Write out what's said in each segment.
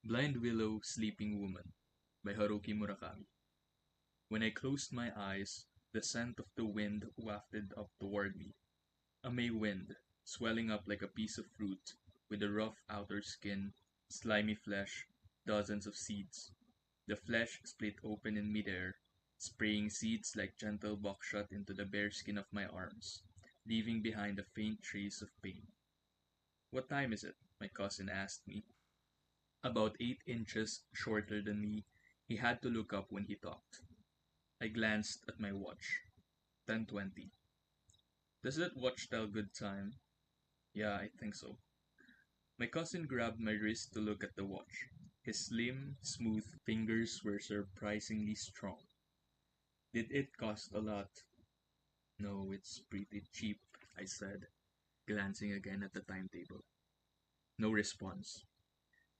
Blind Willow, Sleeping Woman by Haruki Murakami. When I closed my eyes, the scent of the wind wafted up toward me. A May wind, swelling up like a piece of fruit, with a rough outer skin, slimy flesh, dozens of seeds. The flesh split open in midair, spraying seeds like gentle buckshot into the bare skin of my arms, leaving behind a faint trace of pain. "What time is it?" my cousin asked me. About 8 inches shorter than me, he had to look up when he talked. I glanced at my watch. 10:20. "Does that watch tell good time?" "Yeah, I think so." My cousin grabbed my wrist to look at the watch. His slim, smooth fingers were surprisingly strong. "Did it cost a lot?" "No, it's pretty cheap," I said, glancing again at the timetable. No response.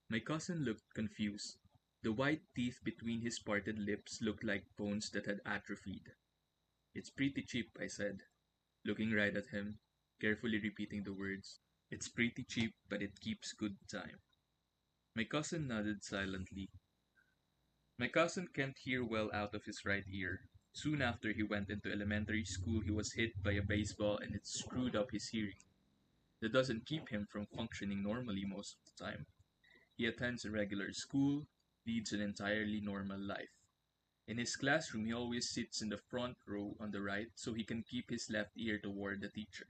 My cousin looked confused. The white teeth between his parted lips looked like bones that had atrophied. "It's pretty cheap," I said, looking right at him, carefully repeating the words. "It's pretty cheap, but it keeps good time." My cousin nodded silently. My cousin can't hear well out of his right ear. Soon after he went into elementary school, he was hit by a baseball and it screwed up his hearing. That doesn't keep him from functioning normally most of the time. He attends a regular school, leads an entirely normal life. In his classroom, he always sits in the front row on the right so he can keep his left ear toward the teacher.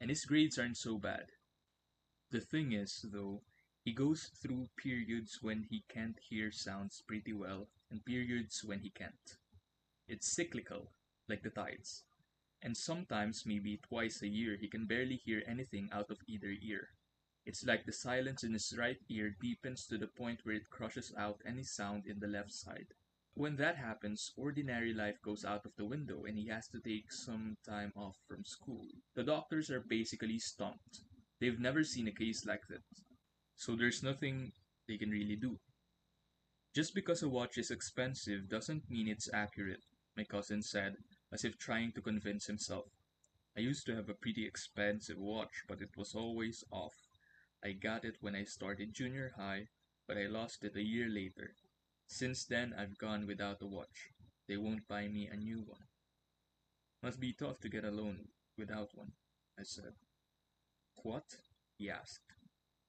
And his grades aren't so bad. The thing is, though, he goes through periods when he can't hear sounds pretty well and periods when he can't. It's cyclical, like the tides. And sometimes, maybe twice a year, he can barely hear anything out of either ear. It's like the silence in his right ear deepens to the point where it crushes out any sound in the left side. When that happens, ordinary life goes out of the window and he has to take some time off from school. The doctors are basically stumped. They've never seen a case like that. So there's nothing they can really do. "Just because a watch is expensive doesn't mean it's accurate," my cousin said, as if trying to convince himself. "I used to have a pretty expensive watch, but it was always off. I got it when I started junior high, but I lost it a year later. Since then, I've gone without a watch. They won't buy me a new one." "Must be tough to get a loan without one," I said. "What?" he asked.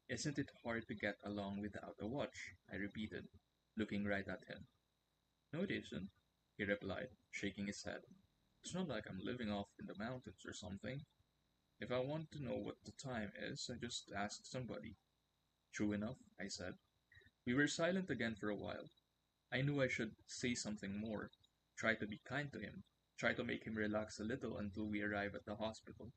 "Isn't it hard to get along without a watch?" I repeated, looking right at him. "No, it isn't," he replied, shaking his head. "It's not like I'm living off in the mountains or something. If I want to know what the time is, I just ask somebody." "True enough," I said. We were silent again for a while. I knew I should say something more, try to be kind to him, try to make him relax a little until we arrive at the hospital.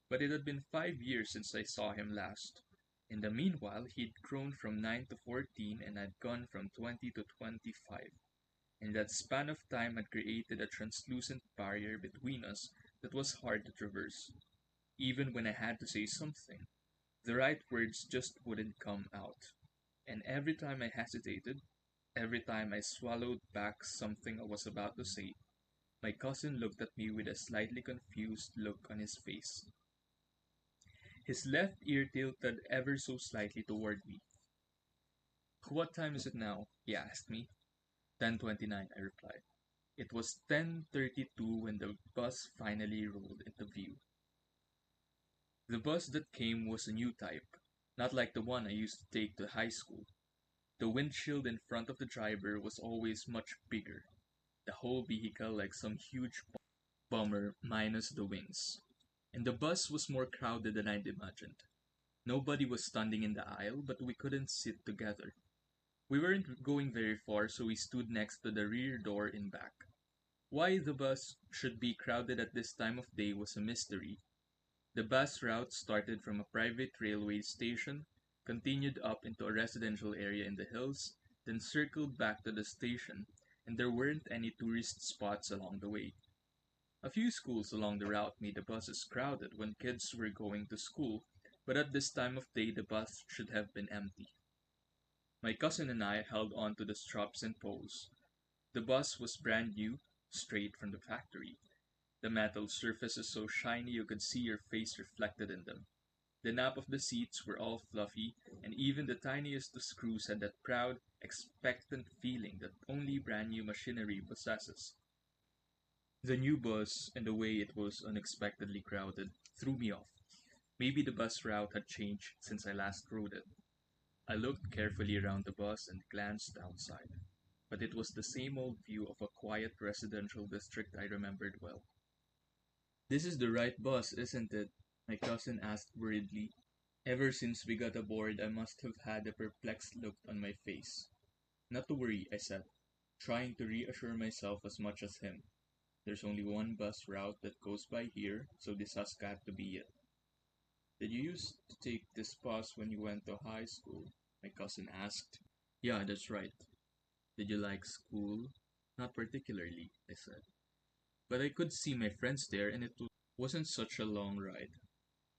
But it had been 5 years since I saw him last. In the meanwhile, he'd grown from 9 to 14 and I'd gone from 20 to 25. And that span of time had created a translucent barrier between us that was hard to traverse. Even when I had to say something, the right words just wouldn't come out. And every time I hesitated, every time I swallowed back something I was about to say, my cousin looked at me with a slightly confused look on his face. His left ear tilted ever so slightly toward me. "What time is it now?" he asked me. 10:29, I replied. It was 10:32 when the bus finally rolled into view. The bus that came was a new type, not like the one I used to take to high school. The windshield in front of the driver was always much bigger, the whole vehicle like some huge bummer minus the wings. And the bus was more crowded than I'd imagined. Nobody was standing in the aisle, but we couldn't sit together. We weren't going very far, so we stood next to the rear door in back. Why the bus should be crowded at this time of day was a mystery. The bus route started from a private railway station, continued up into a residential area in the hills, then circled back to the station, and there weren't any tourist spots along the way. A few schools along the route made the buses crowded when kids were going to school, but at this time of day the bus should have been empty. My cousin and I held on to the straps and poles. The bus was brand new, straight from the factory. The metal surfaces so shiny you could see your face reflected in them. The nap of the seats were all fluffy, and even the tiniest of screws had that proud, expectant feeling that only brand new machinery possesses. The new bus and the way it was unexpectedly crowded threw me off. Maybe the bus route had changed since I last rode it. I looked carefully around the bus and glanced outside, but it was the same old view of a quiet residential district I remembered well. "This is the right bus, isn't it?" my cousin asked worriedly. Ever since we got aboard, I must have had a perplexed look on my face. "Not to worry," I said, trying to reassure myself as much as him. "There's only one bus route that goes by here, so this has got to be it." "Did you used to take this bus when you went to high school?" my cousin asked. "Yeah, that's right." "Did you like school?" "Not particularly," I said. "But I could see my friends there, and it wasn't such a long ride."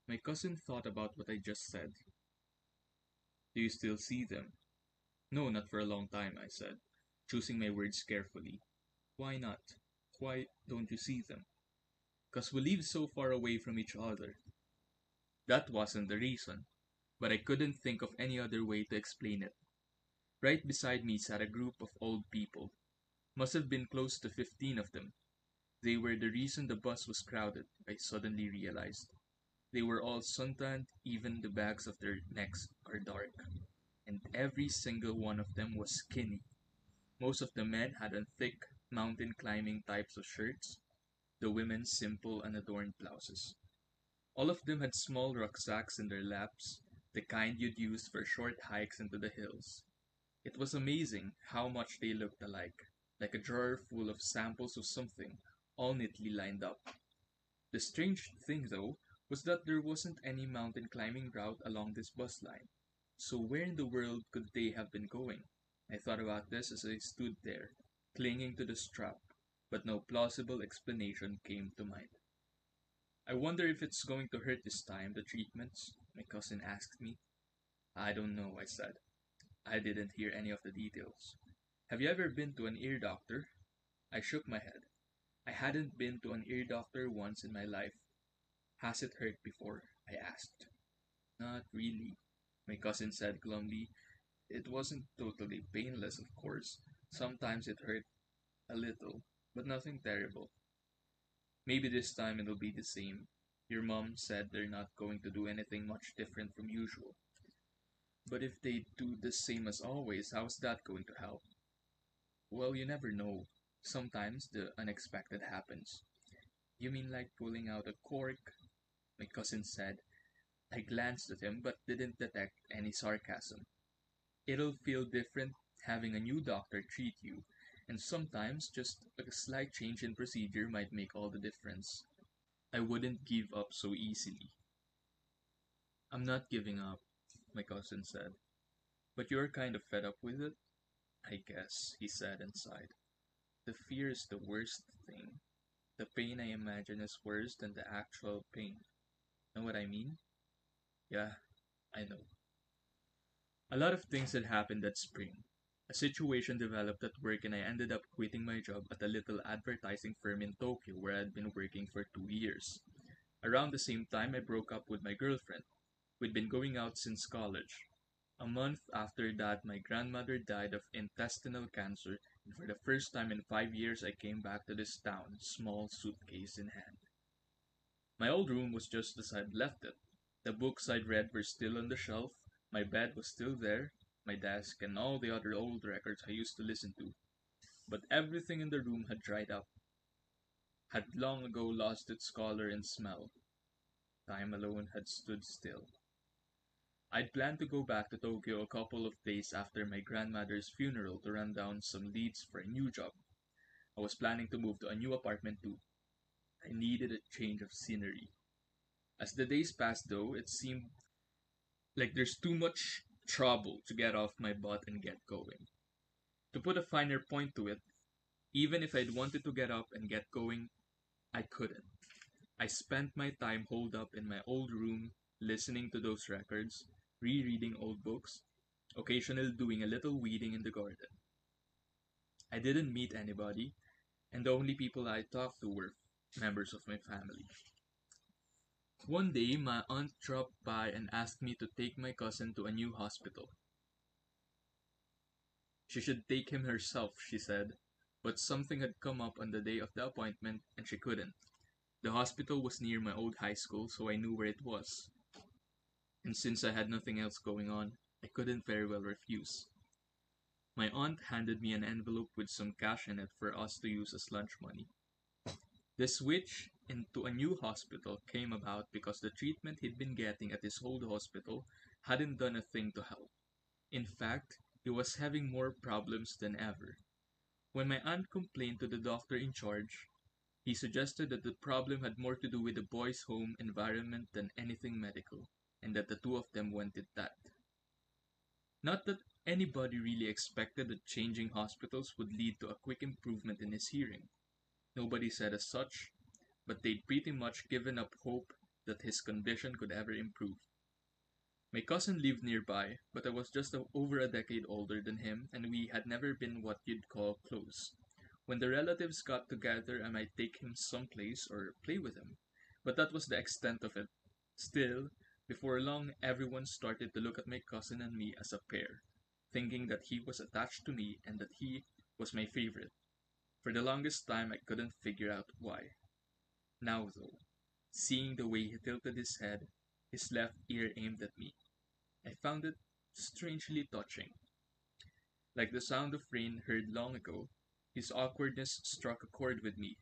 My cousin thought about what I just said. "Do you still see them?" "No, not for a long time," I said, choosing my words carefully. "Why not? Why don't you see them?" "'Cause we live so far away from each other." That wasn't the reason, but I couldn't think of any other way to explain it. Right beside me sat a group of old people. Must have been close to 15 of them. They were the reason the bus was crowded, I suddenly realized. They were all suntanned, even the backs of their necks are dark. And every single one of them was skinny. Most of the men had on thick, mountain climbing types of shirts, the women simple unadorned blouses. All of them had small rucksacks in their laps, the kind you'd use for short hikes into the hills. It was amazing how much they looked alike, like a drawer full of samples of something, all neatly lined up. The strange thing, though, was that there wasn't any mountain climbing route along this bus line. So where in the world could they have been going? I thought about this as I stood there, clinging to the strap, but no plausible explanation came to mind. "I wonder if it's going to hurt this time, the treatments?" my cousin asked me. "I don't know," I said. I didn't hear any of the details. "Have you ever been to an ear doctor?" I shook my head. I hadn't been to an ear doctor once in my life. "Has it hurt before?" I asked. "Not really," my cousin said glumly. "It wasn't totally painless, of course. Sometimes it hurt a little, but nothing terrible. Maybe this time it'll be the same. Your mom said they're not going to do anything much different from usual." "But if they do the same as always, how's that going to help?" "Well, you never know. Sometimes the unexpected happens." "You mean like pulling out a cork?" my cousin said. I glanced at him but didn't detect any sarcasm. "It'll feel different having a new doctor treat you, and sometimes just a slight change in procedure might make all the difference." I wouldn't give up so easily. "I'm not giving up," my cousin said. "But you're kind of fed up with it?" "I guess," he said and sighed. "The fear is the worst thing. The pain I imagine is worse than the actual pain. Know what I mean?" "Yeah, I know." A lot of things had happened that spring. A situation developed at work and I ended up quitting my job at a little advertising firm in Tokyo where I'd been working for 2 years. Around the same time, I broke up with my girlfriend. We'd been going out since college. A month after that, my grandmother died of intestinal cancer, and for the first time in 5 years, I came back to this town, small suitcase in hand. My old room was just as I'd left it. The books I'd read were still on the shelf, my bed was still there, my desk, and all the other old records I used to listen to. But everything in the room had dried up, had long ago lost its color and smell. Time alone had stood still. I'd planned to go back to Tokyo a couple of days after my grandmother's funeral to run down some leads for a new job. I was planning to move to a new apartment too. I needed a change of scenery. As the days passed, though, it seemed like there's too much trouble to get off my butt and get going. To put a finer point to it, even if I'd wanted to get up and get going, I couldn't. I spent my time holed up in my old room, listening to those records, rereading old books, occasionally doing a little weeding in the garden. I didn't meet anybody, and the only people I talked to were members of my family. One day, my aunt dropped by and asked me to take my cousin to a new hospital. She should take him herself, she said, but something had come up on the day of the appointment and she couldn't. The hospital was near my old high school, so I knew where it was. And since I had nothing else going on, I couldn't very well refuse. My aunt handed me an envelope with some cash in it for us to use as lunch money. The switch into a new hospital came about because the treatment he'd been getting at his old hospital hadn't done a thing to help. In fact, he was having more problems than ever. When my aunt complained to the doctor in charge, he suggested that the problem had more to do with the boy's home environment than anything medical, and that the two of them wanted that. Not that anybody really expected that changing hospitals would lead to a quick improvement in his hearing. Nobody said as such, but they'd pretty much given up hope that his condition could ever improve. My cousin lived nearby, but I was just over a decade older than him, and we had never been what you'd call close. When the relatives got together, I might take him someplace or play with him, but that was the extent of it. Still, before long, everyone started to look at my cousin and me as a pair, thinking that he was attached to me and that he was my favorite. For the longest time, I couldn't figure out why. Now, though, seeing the way he tilted his head, his left ear aimed at me, I found it strangely touching. Like the sound of rain heard long ago, his awkwardness struck a chord with me,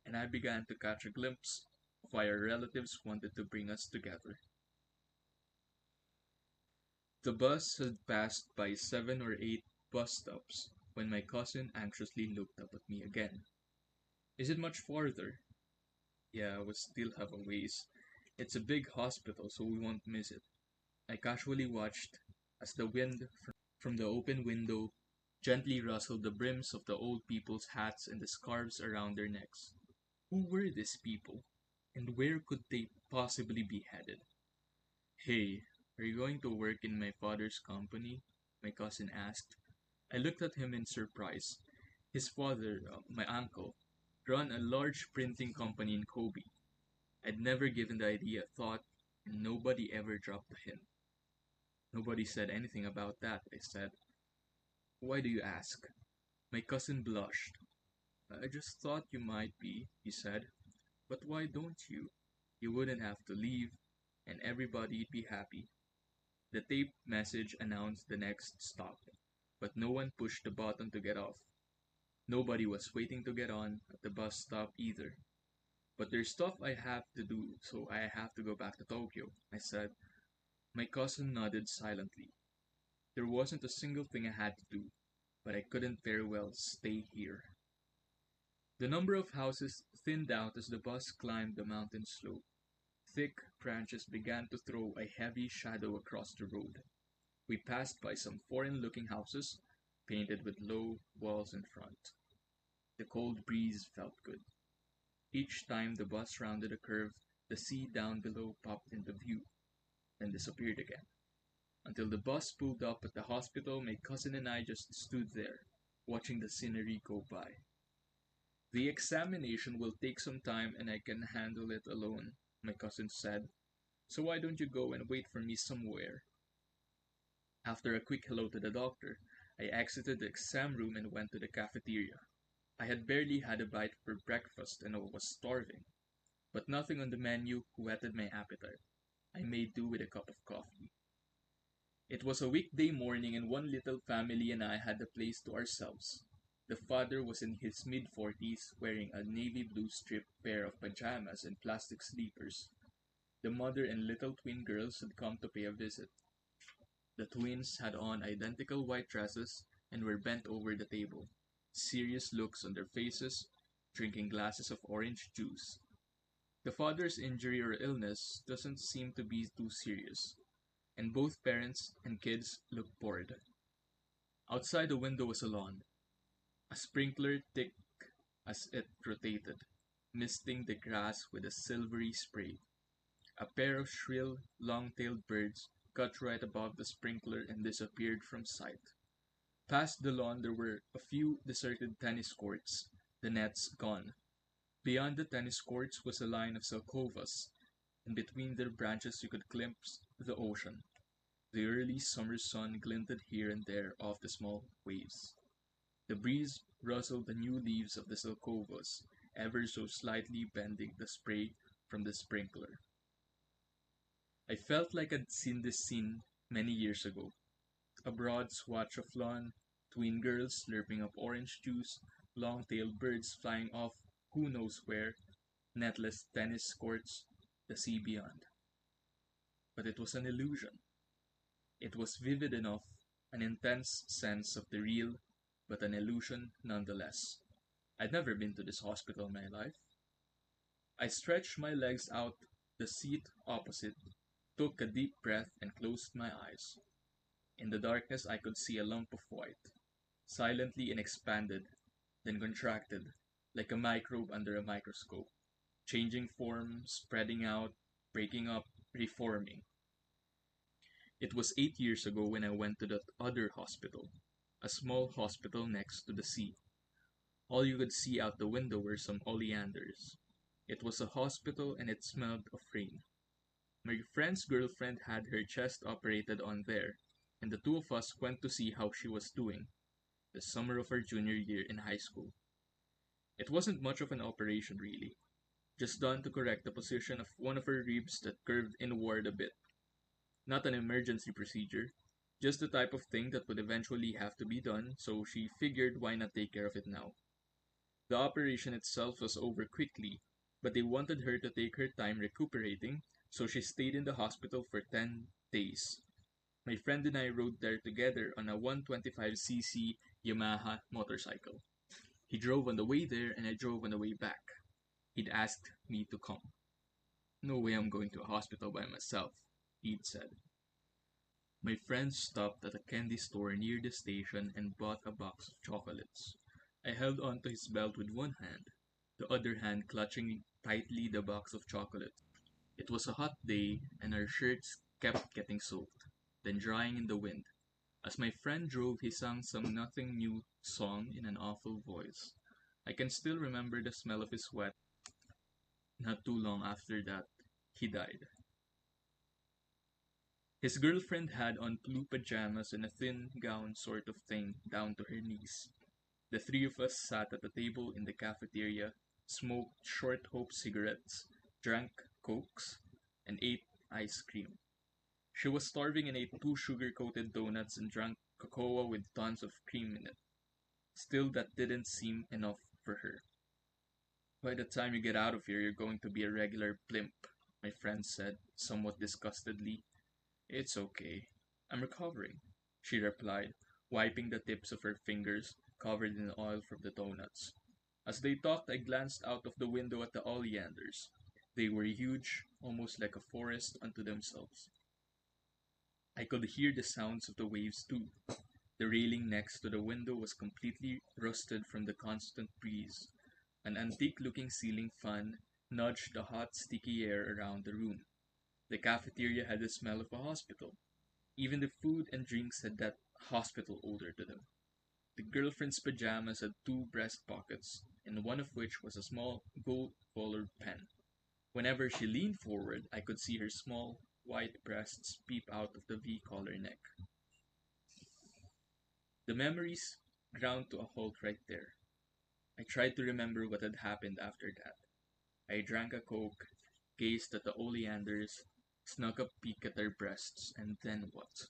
and I began to catch a glimpse of why our relatives wanted to bring us together. The bus had passed by 7 or 8 bus stops when my cousin anxiously looked up at me again. Is it much farther? Yeah, we still have a ways. It's a big hospital, so we won't miss it. I casually watched as the wind from the open window gently rustled the brims of the old people's hats and the scarves around their necks. Who were these people? And where could they possibly be headed? Hey, are you going to work in my father's company? My cousin asked. I looked at him in surprise. His father, my uncle, ran a large printing company in Kobe. I'd never given the idea a thought, and nobody ever dropped a hint. Nobody said anything about that, I said. Why do you ask? My cousin blushed. I just thought you might be, he said. But why don't you? You wouldn't have to leave, and everybody'd be happy. The tape message announced the next stop, but no one pushed the button to get off. Nobody was waiting to get on at the bus stop either. But there's stuff I have to do, so I have to go back to Tokyo, I said. My cousin nodded silently. There wasn't a single thing I had to do, but I couldn't very well stay here. The number of houses thinned out as the bus climbed the mountain slope. Thick branches began to throw a heavy shadow across the road. We passed by some foreign-looking houses, painted with low walls in front. The cold breeze felt good. Each time the bus rounded a curve, the sea down below popped into view, then disappeared again. Until the bus pulled up at the hospital, my cousin and I just stood there, watching the scenery go by. The examination will take some time and I can handle it alone, my cousin said. So why don't you go and wait for me somewhere? After a quick hello to the doctor, I exited the exam room and went to the cafeteria. I had barely had a bite for breakfast and I was starving, but nothing on the menu whetted my appetite. I made do with a cup of coffee. It was a weekday morning and one little family and I had the place to ourselves. The father was in his mid-40s, wearing a navy blue striped pair of pajamas and plastic sleepers. The mother and little twin girls had come to pay a visit. The twins had on identical white dresses and were bent over the table, serious looks on their faces, drinking glasses of orange juice. The father's injury or illness doesn't seem to be too serious, and both parents and kids looked bored. Outside the window was a lawn, a sprinkler thick as it rotated, misting the grass with a silvery spray. A pair of shrill, long-tailed birds cut right above the sprinkler and disappeared from sight. Past the lawn there were a few deserted tennis courts, the nets gone. Beyond the tennis courts was a line of alcovas, and between their branches you could glimpse the ocean. The early summer sun glinted here and there off the small waves. The breeze rustled the new leaves of the silcovas, ever so slightly bending the spray from the sprinkler. I felt like I'd seen this scene many years ago. A broad swatch of lawn, twin girls slurping up orange juice, long-tailed birds flying off who knows where, netless tennis courts, the sea beyond. But it was an illusion. It was vivid enough, an intense sense of the real, but an illusion nonetheless. I'd never been to this hospital in my life. I stretched my legs out the seat opposite, took a deep breath, and closed my eyes. In the darkness, I could see a lump of white, silently and expanded, then contracted, like a microbe under a microscope, changing form, spreading out, breaking up, reforming. It was 8 years ago when I went to that other hospital, a small hospital next to the sea. All you could see out the window were some oleanders. It was a hospital and it smelled of rain. My friend's girlfriend had her chest operated on there, and the two of us went to see how she was doing, the summer of her junior year in high school. It wasn't much of an operation, really, just done to correct the position of one of her ribs that curved inward a bit. Not an emergency procedure, just the type of thing that would eventually have to be done, so she figured why not take care of it now. The operation itself was over quickly, but they wanted her to take her time recuperating, so she stayed in the hospital for 10 days. My friend and I rode there together on a 125cc Yamaha motorcycle. He drove on the way there and I drove on the way back. He'd asked me to come. No way I'm going to a hospital by myself, he'd said. My friend stopped at a candy store near the station and bought a box of chocolates. I held onto his belt with one hand, the other hand clutching tightly the box of chocolates. It was a hot day and our shirts kept getting soaked, then drying in the wind. As my friend drove, he sang some nothing new song in an awful voice. I can still remember the smell of his sweat. Not too long after that, he died. His girlfriend had on blue pajamas and a thin gown sort of thing down to her knees. The three of us sat at a table in the cafeteria, smoked short hope cigarettes, drank cokes, and ate ice cream. She was starving and ate two sugar-coated donuts and drank cocoa with tons of cream in it. Still, that didn't seem enough for her. By the time you get out of here, you're going to be a regular blimp, my friend said, somewhat disgustedly. It's okay. I'm recovering, she replied, wiping the tips of her fingers, covered in oil from the donuts. As they talked, I glanced out of the window at the oleanders. They were huge, almost like a forest unto themselves. I could hear the sounds of the waves too. The railing next to the window was completely rusted from the constant breeze. An antique-looking ceiling fan nudged the hot, sticky air around the room. The cafeteria had the smell of a hospital. Even the food and drinks had that hospital odor to them. The girlfriend's pajamas had two breast pockets, in one of which was a small gold-colored pen. Whenever she leaned forward, I could see her small, white breasts peep out of the V-collar neck. The memories ground to a halt right there. I tried to remember what had happened after that. I drank a coke, gazed at the oleanders, snuck a peek at their breasts, and then what?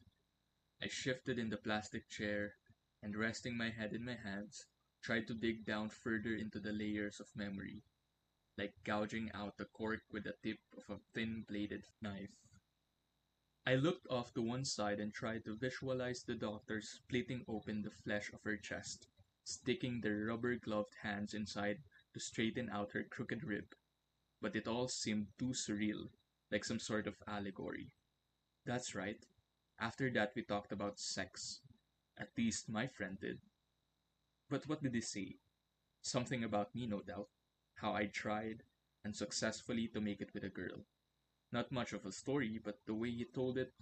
I shifted in the plastic chair, and resting my head in my hands, tried to dig down further into the layers of memory, like gouging out the cork with the tip of a thin-bladed knife. I looked off to one side and tried to visualize the doctor splitting open the flesh of her chest, sticking their rubber-gloved hands inside to straighten out her crooked rib. But it all seemed too surreal, like some sort of allegory. That's right. After that, we talked about sex. At least my friend did. But what did he say? Something about me, no doubt. How I tried, and successfully, to make it with a girl. Not much of a story, but the way he told it,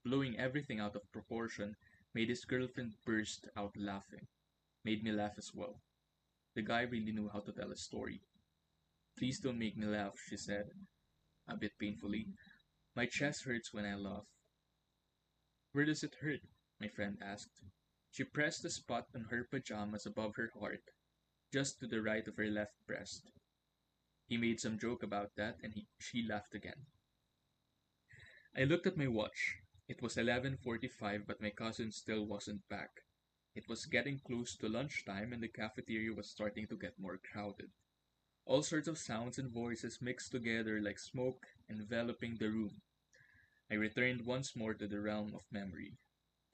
blowing everything out of proportion, made his girlfriend burst out laughing. Made me laugh as well. The guy really knew how to tell a story. Please don't make me laugh, she said. a bit painfully. My chest hurts when I laugh. Where does it hurt? My friend asked. She pressed the spot on her pajamas above her heart, just to the right of her left breast. He made some joke about that, and she laughed again. I looked at my watch. It was 11:45, but my cousin still wasn't back. It was getting close to lunchtime, and the cafeteria was starting to get more crowded. All sorts of sounds and voices mixed together like smoke, enveloping the room. I returned once more to the realm of memory,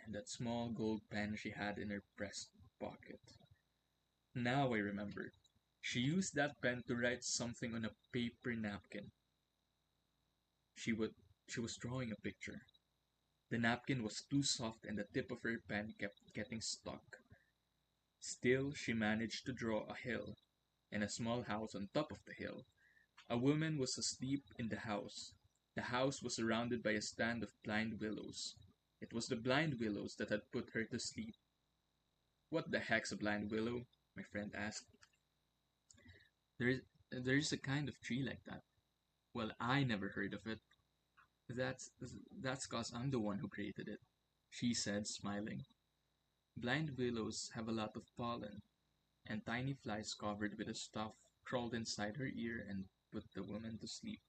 and that small gold pen she had in her breast pocket. Now I remember. She used that pen to write something on a paper napkin. She would she was drawing a picture. The napkin was too soft and the tip of her pen kept getting stuck. Still, she managed to draw a hill, and a small house on top of the hill. A woman was asleep in the house. The house was surrounded by a stand of blind willows. It was the blind willows that had put her to sleep. What the heck's a blind willow? My friend asked. There is a kind of tree like that. Well, I never heard of it. That's that's 'cause I'm the one who created it, she said, smiling. Blind willows have a lot of pollen, and tiny flies covered with a stuff crawled inside her ear and put the woman to sleep.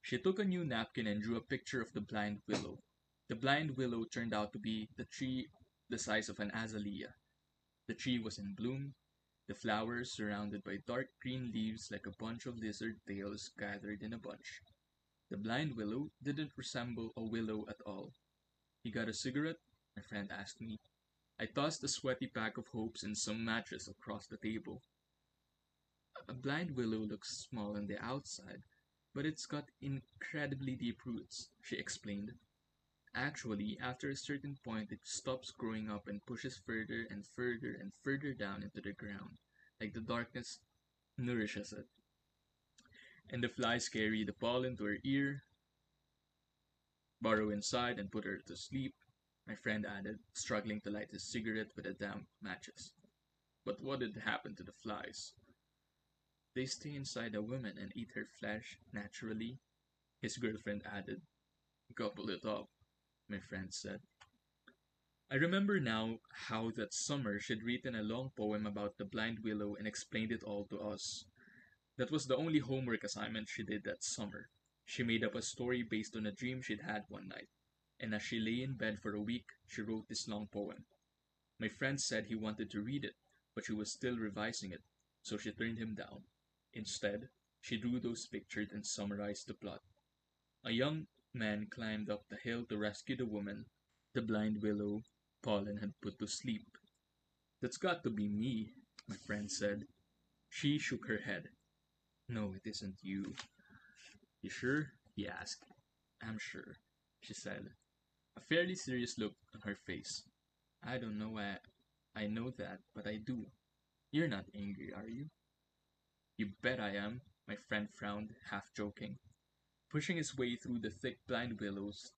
She took a new napkin and drew a picture of the blind willow. The blind willow turned out to be the tree the size of an azalea. The tree was in bloom, the flowers surrounded by dark green leaves like a bunch of lizard tails gathered in a bunch. The blind willow didn't resemble a willow at all. "You got a cigarette?" my friend asked me. I tossed a sweaty pack of hopes and some matches across the table. A blind willow looks small on the outside, but it's got incredibly deep roots, she explained. Actually, after a certain point, it stops growing up and pushes further and further and further down into the ground, like the darkness nourishes it. And the flies carry the pollen to her ear, burrow inside, and put her to sleep, my friend added, struggling to light his cigarette with the damp matches. But what did happen to the flies? They stay inside a woman and eat her flesh naturally, his girlfriend added. Gobble it up, my friend said. I remember now how that summer she'd written a long poem about the blind willow and explained it all to us. That was the only homework assignment she did that summer. She made up a story based on a dream she'd had one night, and as she lay in bed for a week, she wrote this long poem. My friend said he wanted to read it, but she was still revising it, so she turned him down. Instead, she drew those pictures and summarized the plot. A young man climbed up the hill to rescue the woman the blind willow pollen had put to sleep. That's got to be me, my friend said. She shook her head. No, it isn't you. You sure? He asked. I'm sure, she said, a fairly serious look on her face. I don't know why I know that, but I do. You're not angry, are you? You bet I am, my friend frowned, half joking. Pushing his way through the thick blind willows,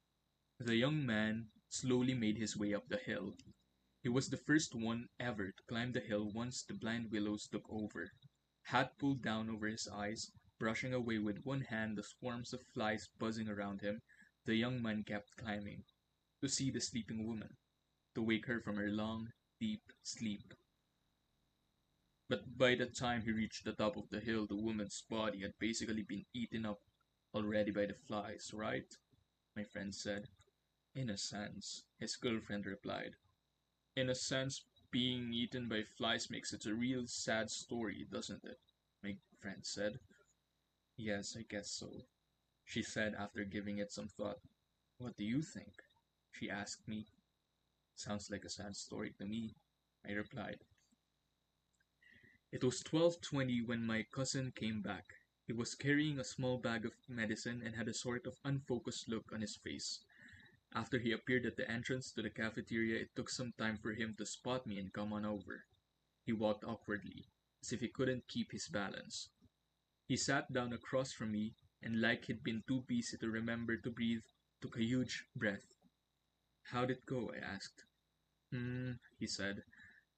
the young man slowly made his way up the hill. He was the first one ever to climb the hill once the blind willows took over. Hat pulled down over his eyes, brushing away with one hand the swarms of flies buzzing around him, the young man kept climbing, to see the sleeping woman, to wake her from her long, deep sleep. But by the time he reached the top of the hill, the woman's body had basically been eaten up already by the flies, right? My friend said. In a sense, his girlfriend replied. In a sense, being eaten by flies makes it a real sad story, doesn't it? My friend said. Yes, I guess so, she said after giving it some thought. What do you think? She asked me. Sounds like a sad story to me, I replied. It was 12:20 when my cousin came back. He was carrying a small bag of medicine and had a sort of unfocused look on his face. After he appeared at the entrance to the cafeteria, it took some time for him to spot me and come on over. He walked awkwardly, as if he couldn't keep his balance. He sat down across from me, and like he'd been too busy to remember to breathe, took a huge breath. How'd it go? I asked. He said.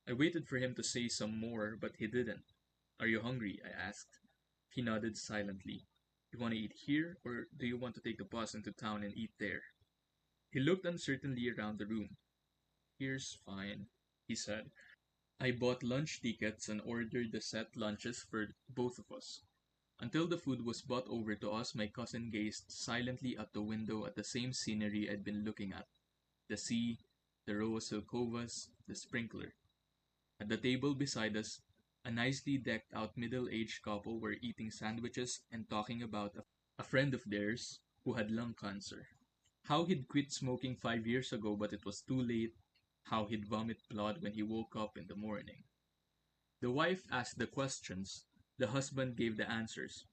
I waited for him to say some more, but he didn't. Are you hungry? I asked. He nodded silently. You want to eat here, or do you want to take the bus into town and eat there? He looked uncertainly around the room. Here's fine, he said. I bought lunch tickets and ordered the set lunches for both of us. Until the food was brought over to us, my cousin gazed silently out the window at the same scenery I'd been looking at: the sea, the row of alcovas, the sprinkler. At the table beside us, a nicely decked out middle aged couple were eating sandwiches and talking about a friend of theirs who had lung cancer. How he'd quit smoking 5 years ago, but it was too late. How he'd vomit blood when he woke up in the morning. The wife asked the questions, the husband gave the answers.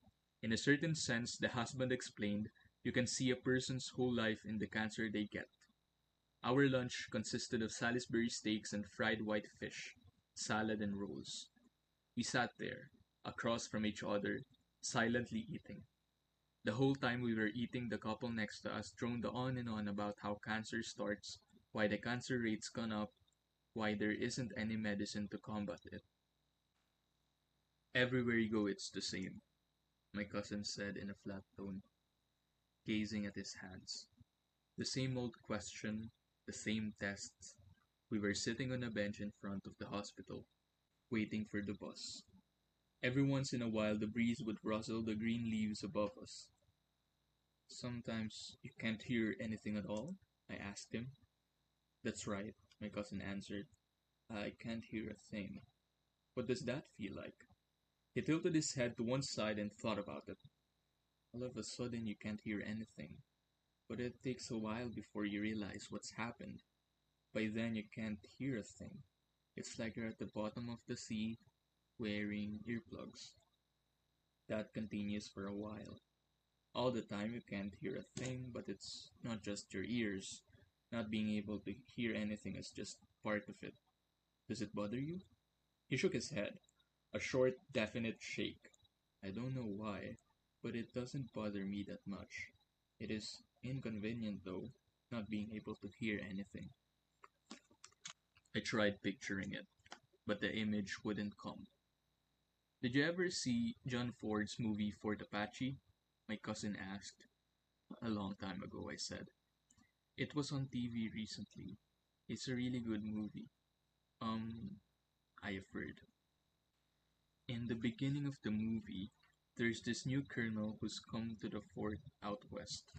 In a certain sense, the husband explained, you can see a person's whole life in the cancer they get. Our lunch consisted of Salisbury steaks and fried white fish, salad and rolls. We sat there, across from each other, silently eating. The whole time we were eating, the couple next to us droned on and on about how cancer starts, why the cancer rate's gone up, why there isn't any medicine to combat it. Everywhere you go, it's the same, my cousin said in a flat tone, gazing at his hands. The same old question, the same tests. We were sitting on a bench in front of the hospital, waiting for the bus. Every once in a while, the breeze would rustle the green leaves above us. Sometimes you can't hear anything at all? I asked him. That's right, my cousin answered. I can't hear a thing. What does that feel like? He tilted his head to one side and thought about it. All of a sudden, you can't hear anything. But it takes a while before you realize what's happened. By then, you can't hear a thing. It's like you're at the bottom of the sea, wearing earplugs. That continues for a while. All the time, you can't hear a thing, but it's not just your ears. Not being able to hear anything is just part of it. Does it bother you? He shook his head, a short, definite shake. I don't know why, but it doesn't bother me that much. It is inconvenient, though, not being able to hear anything. I tried picturing it, but the image wouldn't come. Did you ever see John Ford's movie Fort Apache? My cousin asked. A long time ago, I said. It was on TV recently. It's a really good movie. Um, I have heard. In the beginning of the movie, there's this new colonel who's come to the fort out west.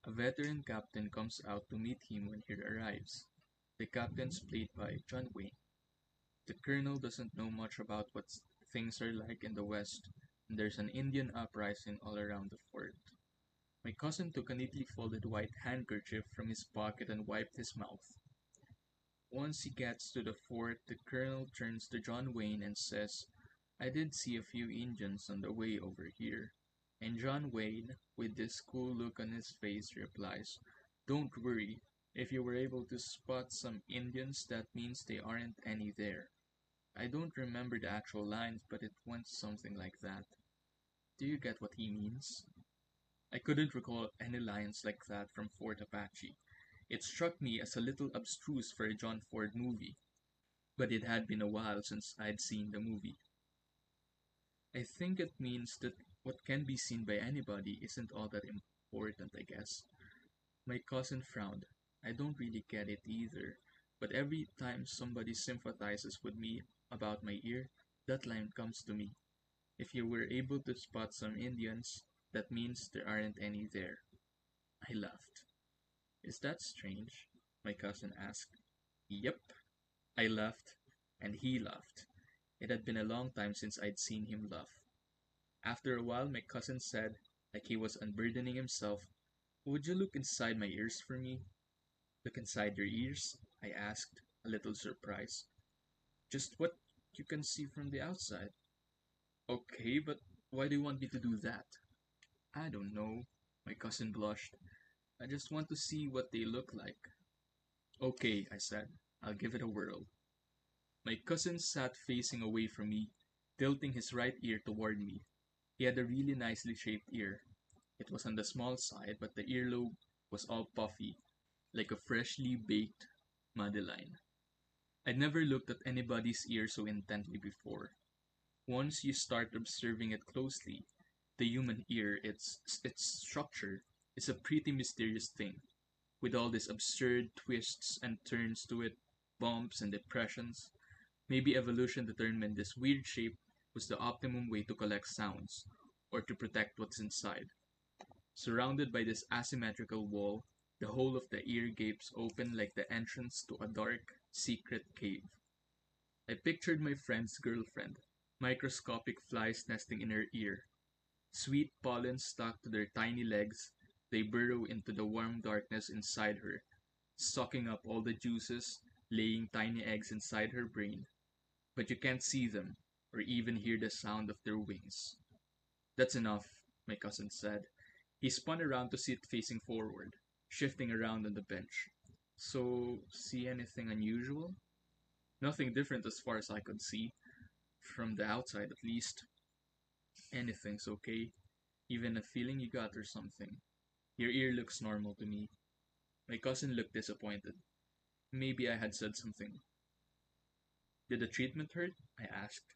A veteran captain comes out to meet him when he arrives. The captain's played by John Wayne. The colonel doesn't know much about what things are like in the west, and there's an Indian uprising all around the fort. My cousin took a neatly folded white handkerchief from his pocket and wiped his mouth. Once he gets to the fort, the colonel turns to John Wayne and says, I did see a few Indians on the way over here. And John Wayne, with this cool look on his face, replies, Don't worry. If you were able to spot some Indians, that means there aren't any there. I don't remember the actual lines, but it went something like that. Do you get what he means? I couldn't recall any lines like that from Fort Apache. It struck me as a little abstruse for a John Ford movie, but it had been a while since I'd seen the movie. I think it means that what can be seen by anybody isn't all that important, I guess. My cousin frowned. I don't really get it either, but every time somebody sympathizes with me about my ear, that line comes to me. If you were able to spot some Indians, that means there aren't any there. I laughed. Is that strange? My cousin asked. Yep. I laughed, and he laughed. It had been a long time since I'd seen him laugh. After a while, my cousin said, like he was unburdening himself, Would you look inside my ears for me? Look inside your ears? I asked, a little surprised. Just what you can see from the outside. Okay, but why do you want me to do that? I don't know. My cousin blushed. I just want to see what they look like. Okay, I said. I'll give it a whirl. My cousin sat facing away from me, tilting his right ear toward me. He had a really nicely shaped ear. It was on the small side, but the earlobe was all puffy, like a freshly baked Madeline. I'd never looked at anybody's ear so intently before. Once you start observing it closely, the human ear, its structure, is a pretty mysterious thing, with all these absurd twists and turns to it, bumps and depressions. Maybe evolution determined this weird shape was the optimum way to collect sounds, or to protect what's inside. Surrounded by this asymmetrical wall, the whole of the ear gapes open like the entrance to a dark, secret cave. I pictured my friend's girlfriend, microscopic flies nesting in her ear, sweet pollen stuck to their tiny legs. They burrow into the warm darkness inside her, sucking up all the juices, laying tiny eggs inside her brain. But you can't see them, or even hear the sound of their wings. That's enough, my cousin said. He spun around to sit facing forward, shifting around on the bench. So, see anything unusual? Nothing different as far as I could see, from the outside at least. Anything's okay, even a feeling you got or something. Your ear looks normal to me. My cousin looked disappointed. Maybe I had said something. Did the treatment hurt? I asked.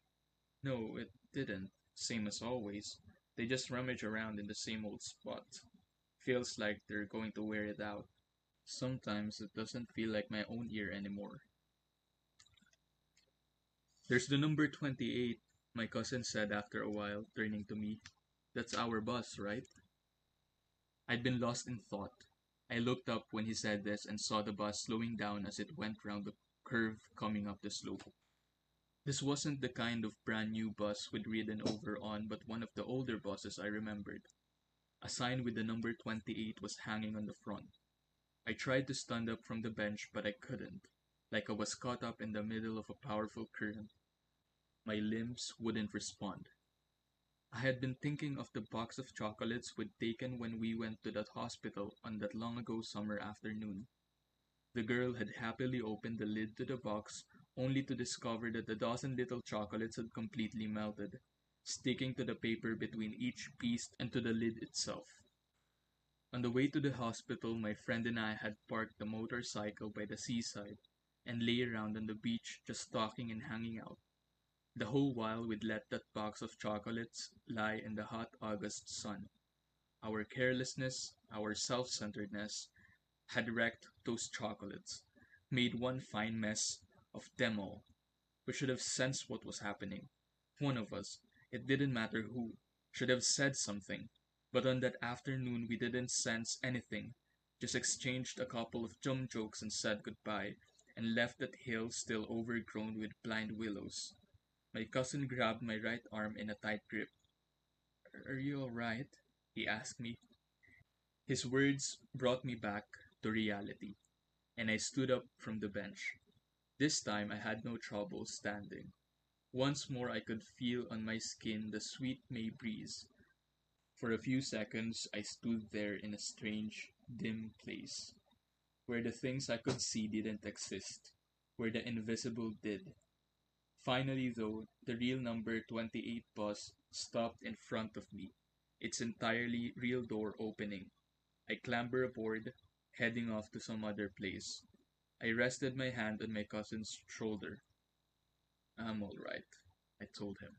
No, it didn't. Same as always. They just rummage around in the same old spot. Feels like they're going to wear it out. Sometimes it doesn't feel like my own ear anymore. There's the number 28, my cousin said after a while, turning to me. That's our bus, right? I'd been lost in thought. I looked up when he said this and saw the bus slowing down as it went round the curve coming up the slope. This wasn't the kind of brand new bus we'd ridden over on, but one of the older buses I remembered. A sign with the number 28 was hanging on the front. I tried to stand up from the bench, but I couldn't, like I was caught up in the middle of a powerful current. My limbs wouldn't respond. I had been thinking of the box of chocolates we'd taken when we went to that hospital on that long ago summer afternoon. The girl had happily opened the lid to the box, only to discover that the dozen little chocolates had completely melted, sticking to the paper between each piece and to the lid itself. On the way to the hospital, my friend and I had parked the motorcycle by the seaside and lay around on the beach just talking and hanging out. The whole while we'd let that box of chocolates lie in the hot August sun. Our carelessness, our self-centeredness, had wrecked those chocolates, made one fine mess of them all. We should have sensed what was happening. One of us, it didn't matter who, should have said something. But on that afternoon we didn't sense anything, just exchanged a couple of dumb jokes and said goodbye, and left that hill still overgrown with blind willows. My cousin grabbed my right arm in a tight grip. Are you alright? He asked me. His words brought me back to reality, and I stood up from the bench. This time I had no trouble standing. Once more I could feel on my skin the sweet May breeze. For a few seconds I stood there in a strange, dim place, where the things I could see didn't exist, where the invisible did. Finally, though, the real number 28 bus stopped in front of me, its entirely real door opening. I clambered aboard, heading off to some other place. I rested my hand on my cousin's shoulder. I'm all right, I told him.